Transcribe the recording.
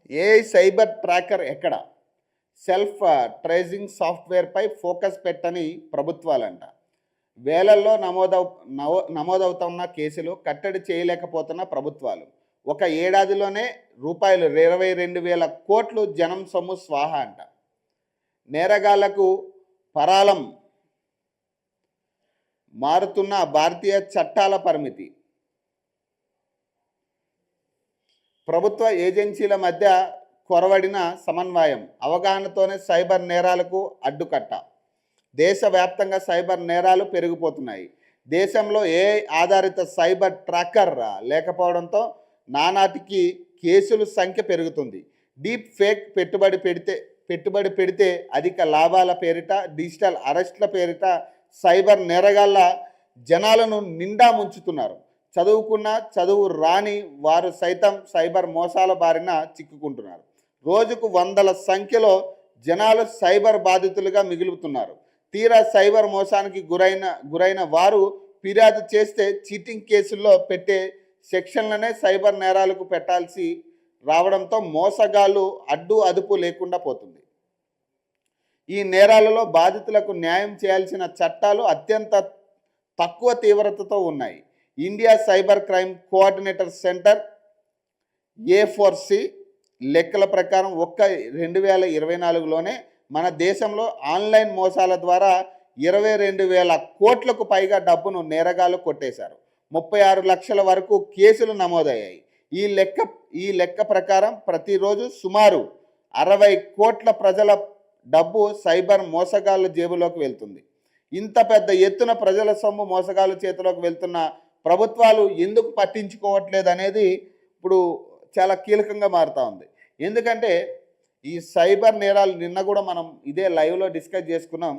AI cyber tracker ఎక్కడ? Self tracing సాఫ్ట్వేర్పై focus పెట్టని ప్రభుత్వాలంట. వేలల్లో నమోదవుతున్న కేసులు కట్టడి చేయలేకపోతున్న ప్రభుత్వాలు. ఒక ఏడాదిలోనే రూపాయలు 22,000 కోట్లు జనం సొమ్ము స్వాహా అంట. నేరగాళ్లకు పరాలం మారుతున్న భారతీయ చట్టాల పరిమితి. ప్రభుత్వ ఏజెన్సీల మధ్య కొరవడిన సమన్వయం, అవగాహనతోనే సైబర్ నేరాలకు అడ్డుకట్ట. దేశవ్యాప్తంగా సైబర్ నేరాలు పెరిగిపోతున్నాయి. దేశంలో ఏఐ ఆధారిత సైబర్ ట్రాకర్ లేకపోవడంతో నానాటికి కేసుల సంఖ్య పెరుగుతుంది. డీప్ ఫేక్ పెట్టుబడి పెడితే అధిక లాభాల పేరిట, డిజిటల్ అరెస్ట్ల పేరిట సైబర్ నేరగాళ్ళ జనాలను నిండా ముంచుతున్నారు. చదువుకున్న చదువు రాని వారు సైతం సైబర్ మోసాల బారిన చిక్కుకుంటున్నారు. రోజుకు వందల సంఖ్యలో జనాలు సైబర్ బాధితులుగా మిగులుతున్నారు. తీరా సైబర్ మోసానికి గురైన వారు ఫిర్యాదు చేస్తే చీటింగ్ కేసుల్లో పెట్టే సెక్షన్లనే సైబర్ నేరాలకు పెట్టాల్సి రావడంతో మోసగాళ్ళు అదుపు లేకుండా పోతుంది. ఈ నేరాలలో బాధితులకు న్యాయం చేయాల్సిన చట్టాలు అత్యంత తక్కువ తీవ్రతతో ఉన్నాయి. India cyber crime coordinator centre A4C లెక్కల ప్రకారం 2024లోనే మన దేశంలో ఆన్లైన్ మోసాల ద్వారా 22,000 కోట్లకు పైగా డబ్బును నేరగాళ్లు కొట్టేశారు. 36 లక్షల వరకు కేసులు నమోదయ్యాయి. ఈ లెక్క ప్రకారం ప్రతిరోజు సుమారు 60 కోట్ల ప్రజల డబ్బు సైబర్ మోసగాళ్ళ జేబులోకి వెళ్తుంది. ఇంత పెద్ద ఎత్తున ప్రజల సొమ్ము మోసగాళ్ళ చేతిలోకి వెళ్తున్న ప్రభుత్వాలు ఎందుకు పట్టించుకోవట్లేదు అనేది ఇప్పుడు చాలా కీలకంగా మారుతూ ఉంది. ఎందుకంటే ఈ సైబర్ నేరాలు నిన్న కూడా మనం ఇదే లైవ్లో డిస్కస్ చేసుకున్నాం.